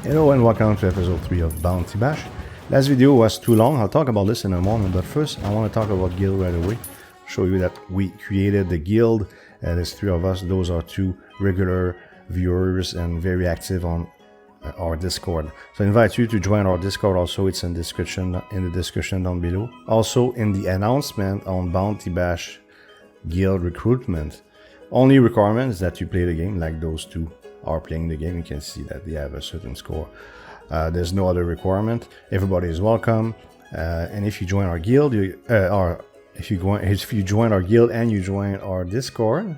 Hello and welcome to episode 3 of Bounty Bash. Last video was too long, I'll talk about this in a moment, but first I want to talk about guild right away. Show you that we created the guild, there's 3 of us, those are 2 regular viewers and very active on our Discord. So I invite you to join our Discord also, it's in the description down below. Also in the announcement on Bounty Bash guild recruitment, only requirement is that you play the game like those 2 are playing the game. You can see that they have a certain score. There's no other requirement. Everybody is welcome. And if you join our guild, if you join our guild and you join our Discord,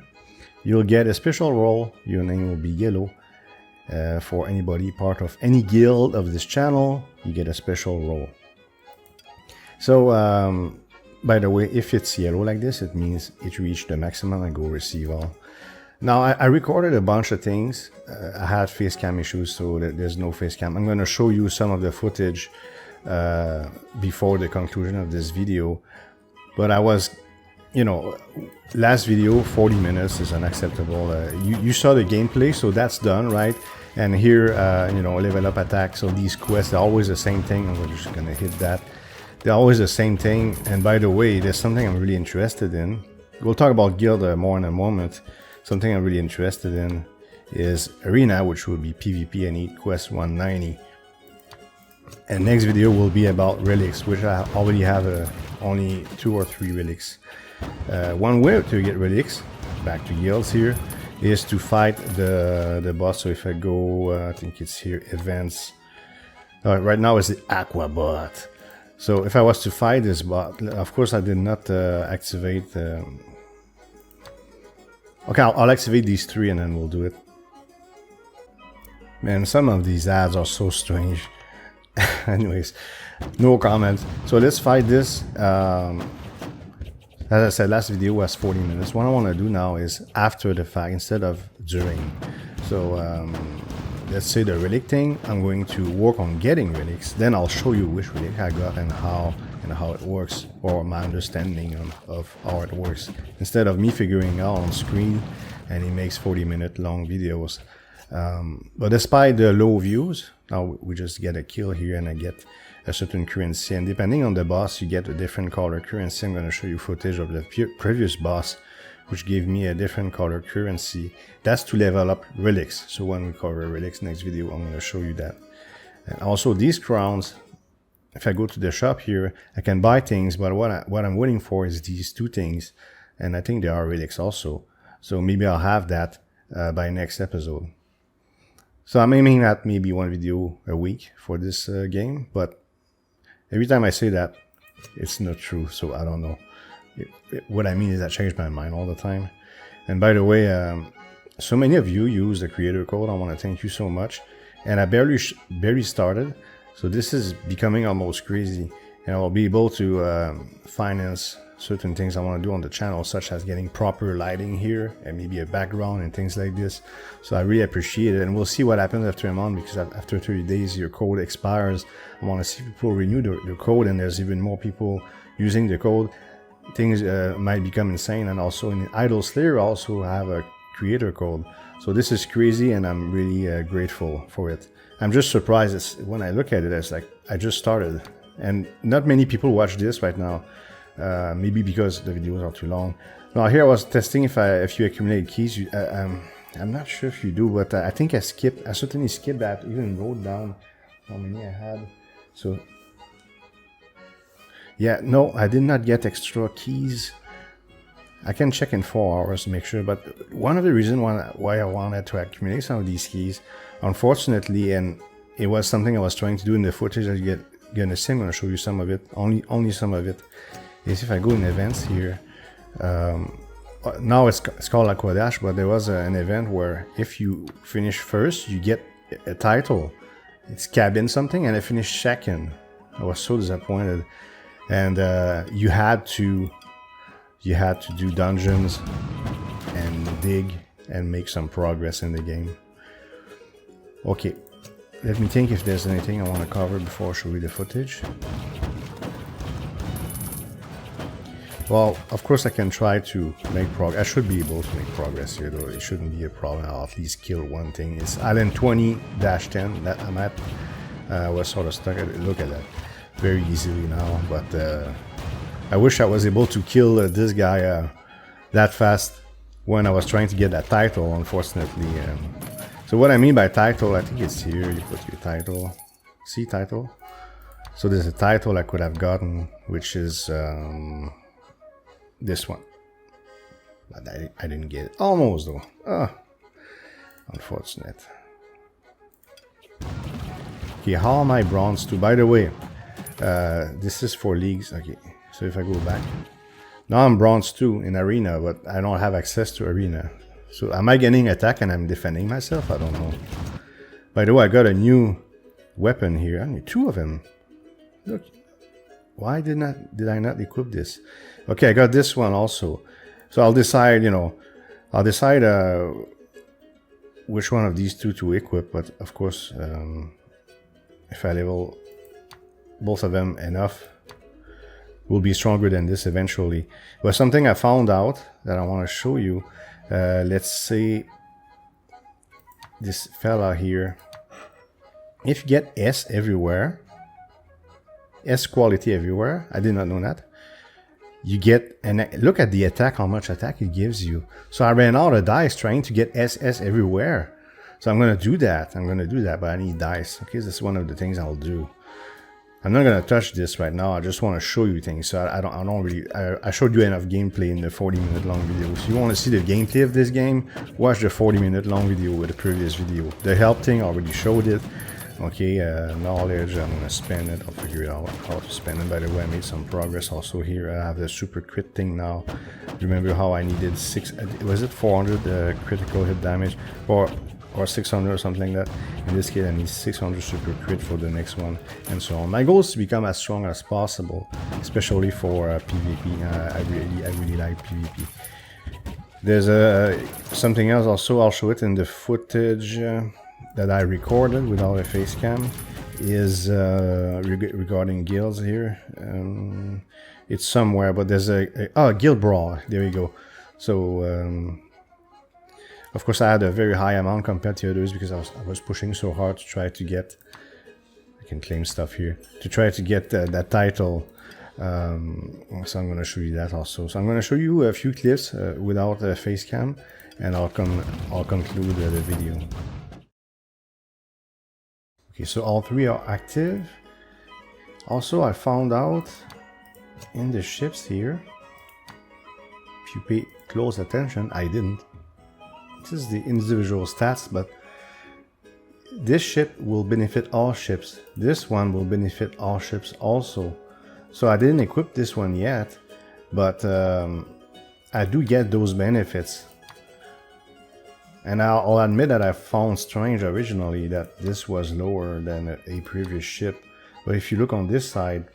you'll get a special role. Your name will be yellow. For anybody part of any guild of this channel, you get a special role. So, by the way, if it's yellow like this, it means it reached the maximum and go receive all. Now, I recorded a bunch of things. I had face cam issues, so there's no face cam. I'm going to show you some of the footage before the conclusion of this video. But I was, last video, 40 minutes is unacceptable. You saw the gameplay, so that's done, right? And here, level up attack. So these quests are always the same thing. I'm just going to hit that. They're always the same thing. And by the way, there's something I'm really interested in. We'll talk about guild more in a moment. Something I'm really interested in is Arena, which will be PvP and eat quest 190. And next video will be about relics, which I already have only 2 or 3 relics. One way to get relics, back to guilds here, is to fight the boss. So if I go, I think it's here, events. Right now it's the Aqua bot. So if I was to fight this bot, of course I did not activate. Okay, I'll activate these 3 and then we'll do it. Man, some of these ads are so strange. Anyways, no comments. So let's fight this. As I said, last video was 40 minutes. What I want to do now is after the fact instead of during. So let's say the relic thing, I'm going to work on getting relics. Then I'll show you which relic I got and how it works, or my understanding of how it works, instead of me figuring out on screen and it makes 40-minute long videos. But despite the low views, now we just get a kill here and I get a certain currency, and depending on the boss you get a different color currency. I'm going to show you footage of the previous boss which gave me a different color currency. That's to level up relics. So when we cover relics next video, I'm going to show you that. And also these crowns, if I go to the shop here, I can buy things, but what I'm waiting for is these 2 things, and I think they are relics also. So maybe I'll have that by next episode. So I'm aiming at maybe 1 video a week for this game, but every time I say that, it's not true, so I don't know. What I mean is I change my mind all the time. And by the way, so many of you use the creator code. I want to thank you so much. And I barely started. So this is becoming almost crazy, and I'll be able to finance certain things I want to do on the channel, such as getting proper lighting here and maybe a background and things like this. So I really appreciate it, and we'll see what happens after a month, because after 30 days your code expires. I want to see people renew their code, and there's even more people using the code. Things might become insane. And also in Idle Slayer I also have a creator code. So this is crazy, and I'm really grateful for it. I'm just surprised when I look at it, it's like I just started, and not many people watch this right now. Maybe because the videos are too long. Now here I was testing if you accumulate keys. I'm not sure if you do, but I think I certainly skipped that. Even wrote down how many I had. So yeah, no, I did not get extra keys. I can check in 4 hours to make sure, but one of the reasons why I wanted to accumulate some of these keys, unfortunately, and it was something I was trying to do in the footage that you're gonna see, I'm gonna show you some of it, only some of it, is if I go in events here, now it's called Aqua Dash, but there was an event where if you finish first, you get a title. It's cabin something, and I finished second. I was so disappointed, and you had to do dungeons and dig and make some progress in the game. Okay, let me think if there's anything I want to cover before I show you the footage. Well, of course I can try to make progress. I should be able to make progress here, though. It shouldn't be a problem. I'll at least kill one thing. It's island 20-10 that I'm at. Was sort of stuck. Look at that. Very easily now, but I wish I was able to kill this guy that fast when I was trying to get that title, unfortunately. So what I mean by title, I think it's here. You put your title. See title? So there's a title I could have gotten, which is this one. But I didn't get it. Almost, though. Unfortunate. Okay, how am I bronze 2? By the way, this is for leagues. Okay, so if I go back. Now I'm bronze 2 in arena, but I don't have access to arena. So am I getting attack and I'm defending myself? I don't know. By the way, I got a new weapon here. I need 2 of them. Look. Why did I not equip this? Okay, I got this one also. So I'll decide, which one of these 2 to equip. But of course, if I level both of them enough, we'll be stronger than this eventually. But something I found out that I want to show you. Let's say this fella here. If you get S everywhere, S quality everywhere, I did not know that. You get, and look at the attack, how much attack it gives you. So I ran out of dice trying to get SS everywhere. So I'm going to do that. But I need dice. Okay, this is one of the things I'll do. I'm not going to touch this right now. I just want to show you things. So I showed you enough gameplay in the 40-minute long video. If you want to see the gameplay of this game, watch the 40-minute long video with the previous video. The help thing, I already showed it. Okay, knowledge, I'm gonna spend it. I'll figure it out how to spend it. By the way, I made some progress also here. I have the super crit thing now. Remember how I needed 400 critical hit damage or 600 or something like that. In this case, I need 600 super crit for the next one, and so on. My goal is to become as strong as possible, especially for PvP. I really like PvP. There's something else also. I'll show it in the footage that I recorded without a face cam. Is regarding guilds here. It's somewhere, but there's a guild brawl. There we go. So of course I had a very high amount compared to others because I was pushing so hard to try to get. I can claim stuff here to try to get that title. So I'm going to show you that also. So I'm going to show you a few clips without a face cam, and I'll conclude the video. Okay, so all 3 are active. Also, I found out in the ships here, if you pay close attention, I didn't. This is the individual stats, but this ship will benefit all ships. This one will benefit all ships also. So I didn't equip this one yet, but I do get those benefits. And I'll admit that I found strange originally that this was lower than a previous ship. But if you look on this side,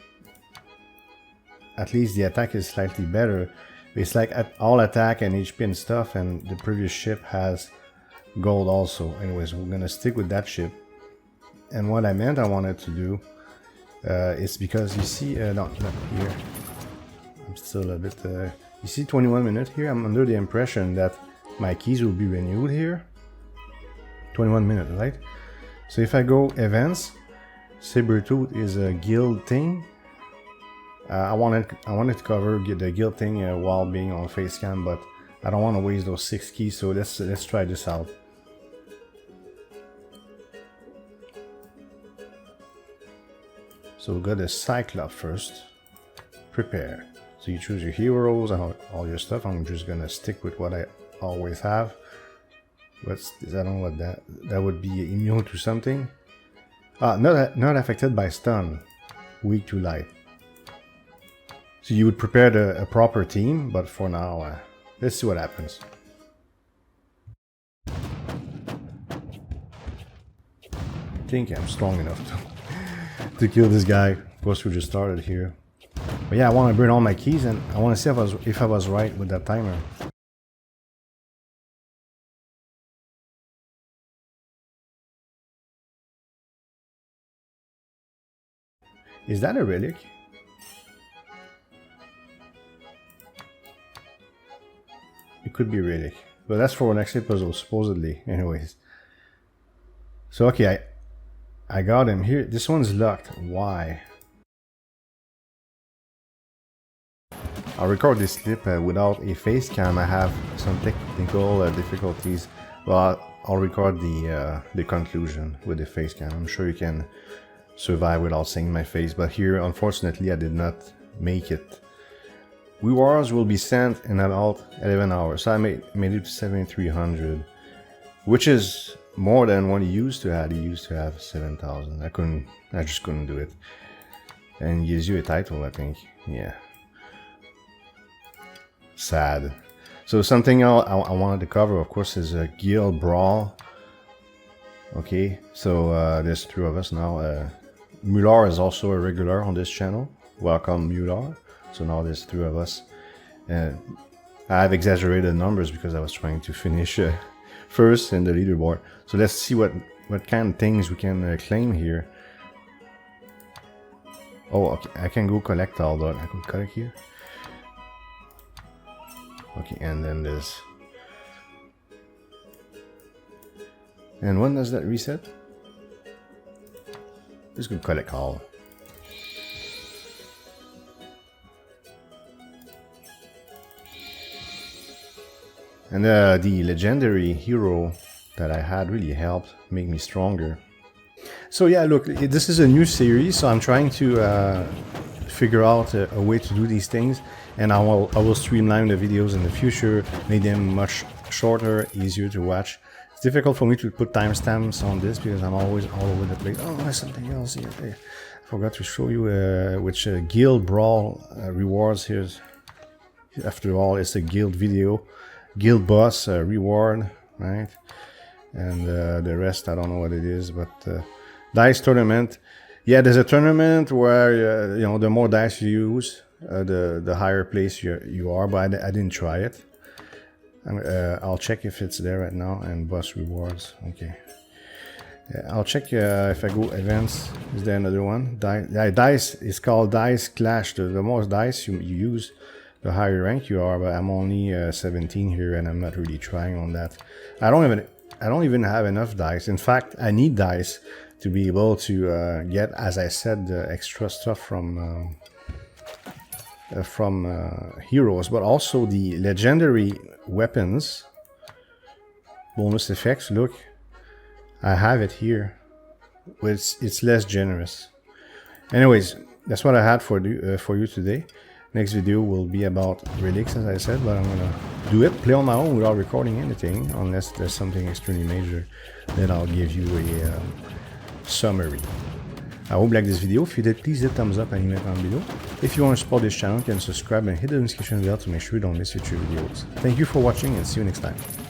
at least the attack is slightly better. It's like all attack and HP and stuff, and the previous ship has gold also. Anyways, we're gonna stick with that ship. And what I wanted to do is because you see, not here. I'm still a bit, you see 21 minutes here? I'm under the impression that my keys will be renewed here. 21 minutes, right? So if I go events, Sabertooth is a guild thing. I wanted to cover the guild thing while being on facecam, but I don't want to waste those 6 keys. So let's try this out. So we got the Cyclops first. Prepare. So you choose your heroes and all your stuff. I'm just gonna stick with what I always have. I don't know what that would be. Immune to something. Not affected by stun. Weak to light. So you would prepare a proper team, but for now, let's see what happens. I think I'm strong enough to kill this guy. Of course, we just started here. But yeah, I want to burn all my keys, and I want to see if I was right with that timer. Is that a relic? could be relic. But that's for next puzzle, supposedly. Anyways. So, okay, I got him here. This one's locked. Why? I'll record this clip without a face cam. I have some technical difficulties. Well, I'll record the conclusion with the face cam. I'm sure you can survive without seeing my face. But here, unfortunately, I did not make it. Rewards will be sent in about 11 hours. So I made it to 7,300, which is more than what he used to have. He used to have 7,000. I just couldn't do it. And he gives you a title, I think. Yeah. Sad. So something else I wanted to cover, of course, is a guild brawl. Okay, so there's 3 of us now. Mular is also a regular on this channel. Welcome, Mular. So now there's 3 of us. I have exaggerated numbers because I was trying to finish first in the leaderboard. So let's see what kind of things we can claim here. Oh, okay. I can go collect all that. I can collect here. Okay, and then there's... And when does that reset? Just go collect all. And the legendary hero that I had really helped make me stronger. So yeah, look, this is a new series, so I'm trying to figure out a way to do these things, and I will streamline the videos in the future, make them much shorter, easier to watch. It's difficult for me to put timestamps on this because I'm always all over the place. Oh, there's something else here. I forgot to show you which guild brawl rewards here. After all, it's a guild video. Guild boss reward, right? And the rest I don't know what it is, but dice tournament. Yeah, there's a tournament where you know, the more dice you use, the higher place you are. But I didn't try it. I'll check if it's there right now. And boss rewards. Okay. I'll check if I go events. Is there another one? Dice is called Dice Clash. The more dice you use, the higher rank you are, but I'm only 17 here and I'm not really trying on that. I don't even have enough dice. In fact, I need dice to be able to get, as I said, the extra stuff from heroes, but also the legendary weapons bonus effects. Look, I have it here. It's less generous. Anyways, that's what I had for you today. Next video will be about relics, as I said, but I'm gonna do it, play on my own without recording anything, unless there's something extremely major. Then I'll give you a summary. I hope you like this video. If you did, please hit thumbs up and leave a comment below. If you want to support this channel, you can subscribe and hit the notification bell to make sure you don't miss future videos. Thank you for watching and see you next time.